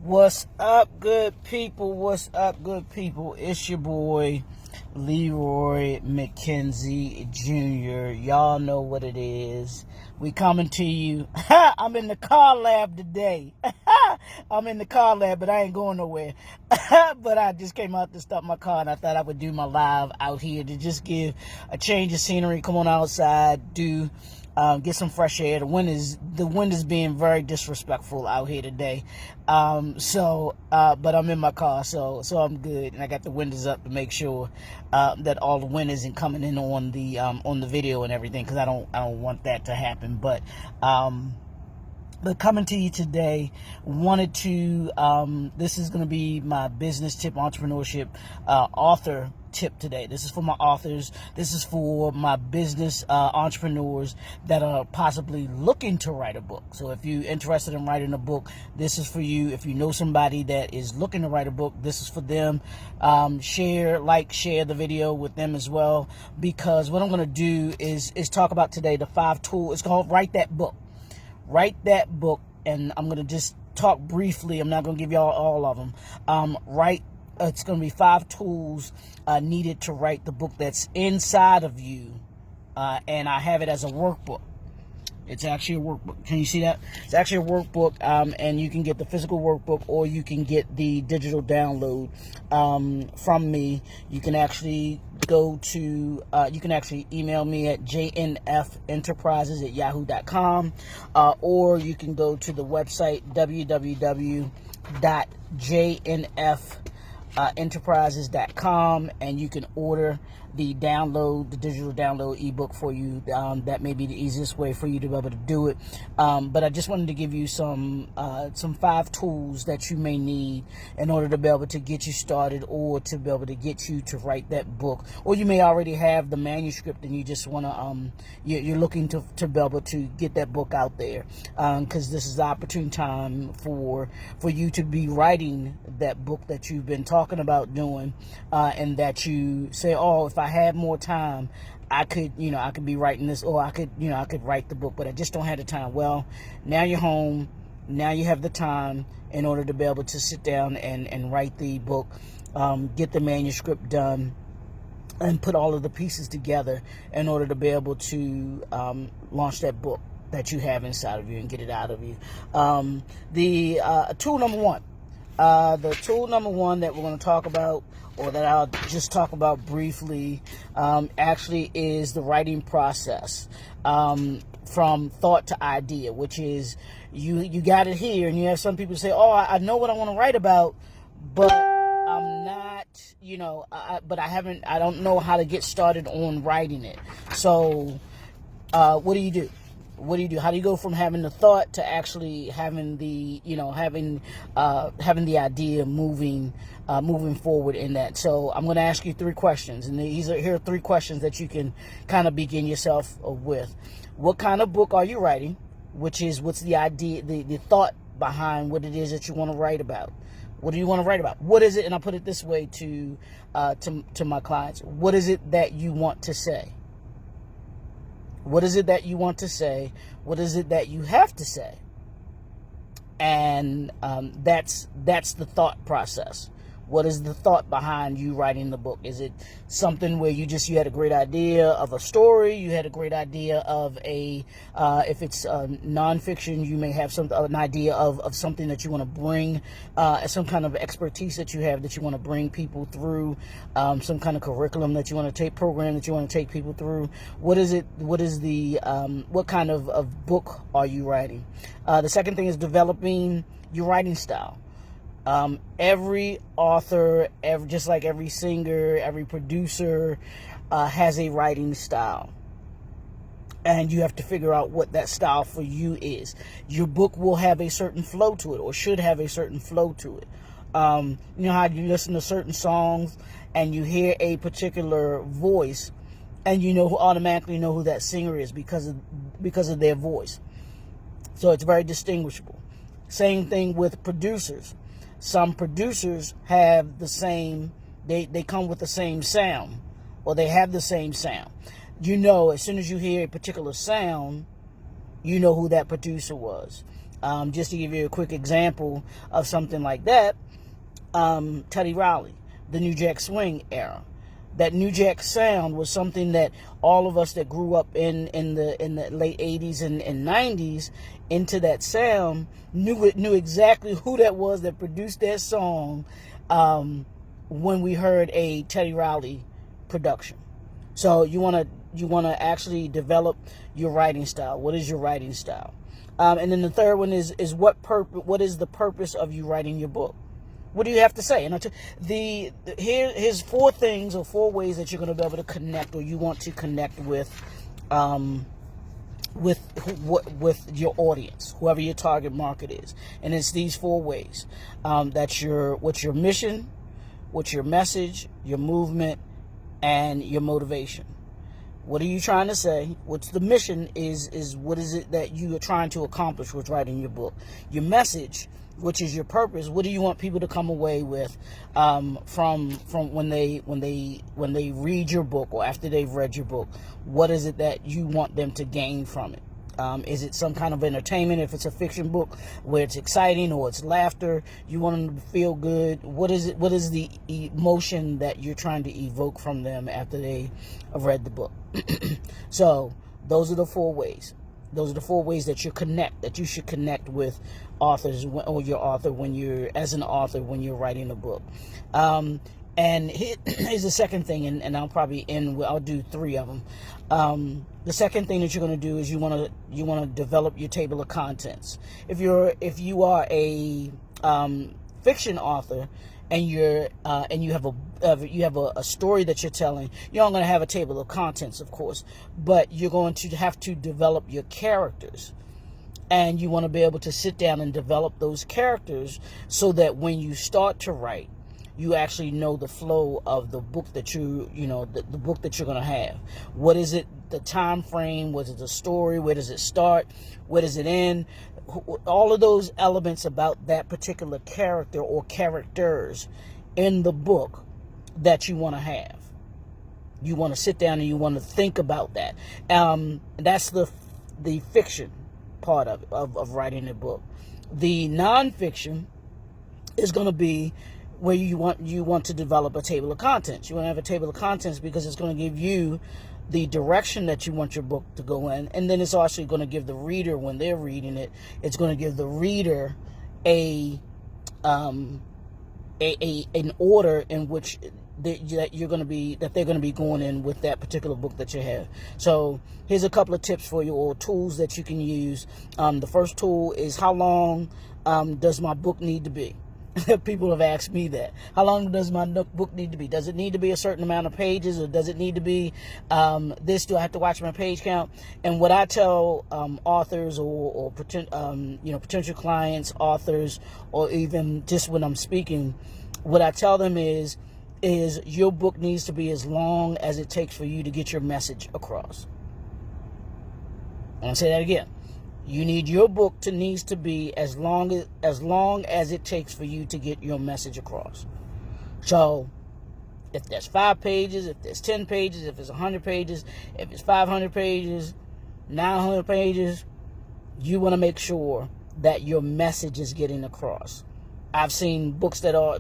What's up, good people? What's up, good people? It's your boy, Leroy McKenzie Jr. Y'all know what it is. We coming to you. I'm in the car lab today. I'm in the car lab, but I ain't going nowhere. But I just came out to stop my car, and I thought I would do my live out here to just give a change of scenery. Come on outside, get some fresh air. The wind is being very disrespectful out here today. But I'm in my car, so I'm good, and I got the windows up to make sure that all the wind isn't coming in on the video and everything, because I don't want that to happen. But coming to you today, wanted to this is going to be my business tip, entrepreneurship, author tip today. This is for my authors. This is for my business entrepreneurs that are possibly looking to write a book. So if you're interested in writing a book, this is for you. If you know somebody that is looking to write a book, this is for them. Share the video with them as well, because what I'm going to do is talk about today the 5 tools. It's called Write That Book. Write That Book, and I'm going to just talk briefly. I'm not going to give y'all all of them. It's going to be 5 tools needed to write the book that's inside of you, and I have it as a workbook. It's actually a workbook. Can you see that? It's actually a workbook, and you can get the physical workbook, or you can get the digital download from me. You can actually you can actually email me at jnfenterprises@yahoo.com, or you can go to the website www.jnfenterprises.com, and you can order the digital download ebook for you. That may be the easiest way for you to be able to do it. But I just wanted to give you some 5 tools that you may need in order to be able to get you started, or to be able to get you to write that book. Or you may already have the manuscript and you just want to, you're looking to be able to get that book out there. Because this is the opportune time for you to be writing that book that you've been talking about doing, and that you say, oh, if I had more time, I could be writing this, or I could write the book, but I just don't have the time. Well, now you're home. Now you have the time in order to be able to sit down and write the book, get the manuscript done, and put all of the pieces together in order to be able to launch that book that you have inside of you and get it out of you. The tool number one that we're going to talk about, or that I'll just talk about briefly, actually is the writing process, from thought to idea, which is you got it here, and you have some people say, oh, I know what I want to write about, but I'm not, I don't know how to get started on writing it. So what do you do? How do you go from having the thought to actually having the, having the idea moving forward in that? So I'm going to ask you 3 questions, and here are 3 questions that you can kind of begin yourself with. What kind of book are you writing? What's the idea, the thought behind what it is that you want to write about? What do you want to write about? What is it? And I'll put it this way to my clients. What is it that you want to say? What is it that you want to say? What is it that you have to say? And that's the thought process. What is the thought behind you writing the book? Is it something where you had a great idea of a story? You had a great idea of if it's nonfiction, you may have an idea of something that you want to bring, some kind of expertise that you have that you want to bring people through, some kind of curriculum that you want to program that you want to take people through. What is it? What kind of book are you writing? The second thing is developing your writing style. Every author, just like every singer, every producer, has a writing style. And you have to figure out what that style for you is. Your book will have a certain flow to it, or should have a certain flow to it. You know how you listen to certain songs and you hear a particular voice, and automatically know who that singer is because of their voice. So it's very distinguishable. Same thing with producers. Some producers have the same, they come with the same sound, or they have the same sound. As soon as you hear a particular sound, you know who that producer was. Just to give you a quick example of something like that, Teddy Riley, the New Jack Swing era. That New Jack sound was something that all of us that grew up in the late 80s and 90s into that sound knew exactly who that was that produced that song when we heard a Teddy Riley production. So you want to actually develop your writing style. What is your writing style? And then the third one is what is the purpose of you writing your book? What do you have to say? And here's 4 things or 4 ways that you're going to be able to connect, or you want to connect with your audience, whoever your target market is. And it's these 4 ways. What's your mission, what's your message, your movement, and your motivation. What are you trying to say? What's the mission is what is it that you are trying to accomplish with writing your book? Your message, which is your purpose. What do you want people to come away with from when they read your book, or after they've read your book? What is it that you want them to gain from it? Is it some kind of entertainment? If it's a fiction book where it's exciting or it's laughter, you want them to feel good. What is it? What is the emotion that you're trying to evoke from them after they have read the book? So those are the 4 ways. Those are the 4 ways that you should connect with authors, or your author when you're writing a book. And here's the second thing, and I'll probably I'll do 3 of them. The second thing that you're going to do is you want to develop your table of contents. If you are a fiction author, and you have a story that you're telling, you're not going to have a table of contents, of course, but you're going to have to develop your characters. And you want to be able to sit down and develop those characters so that when you start to write, you actually know the flow of the book that the book that you're going to have. What is it, the time frame? What is the story? Where does it start? Where does it end? All of those elements about that particular character or characters in the book that you want to have. You want to sit down and you want to think about that. That's the fiction part of writing a book. The nonfiction is going to be where you want to develop a table of contents. You want to have a table of contents because it's going to give you the direction that you want your book to go in, and then it's also going to give the reader, when they're reading it, it's going to give the reader an order in which they're going to be going in with that particular book that you have. So here's a couple of tips for you, or tools that you can use. The first tool is, how long does my book need to be? People have asked me that. How long does my book need to be? Does it need to be a certain amount of pages, or does it need to be this? Do I have to watch my page count? And what I tell authors or potential clients, authors, or even just when I'm speaking, what I tell them is your book needs to be as long as it takes for you to get your message across. I'm going to say that again. Your book needs to be as long as it takes for you to get your message across. So if there's 5 pages, if there's 10 pages, if it's 100 pages, if it's 500 pages, 900 pages, you want to make sure that your message is getting across. I've seen books that are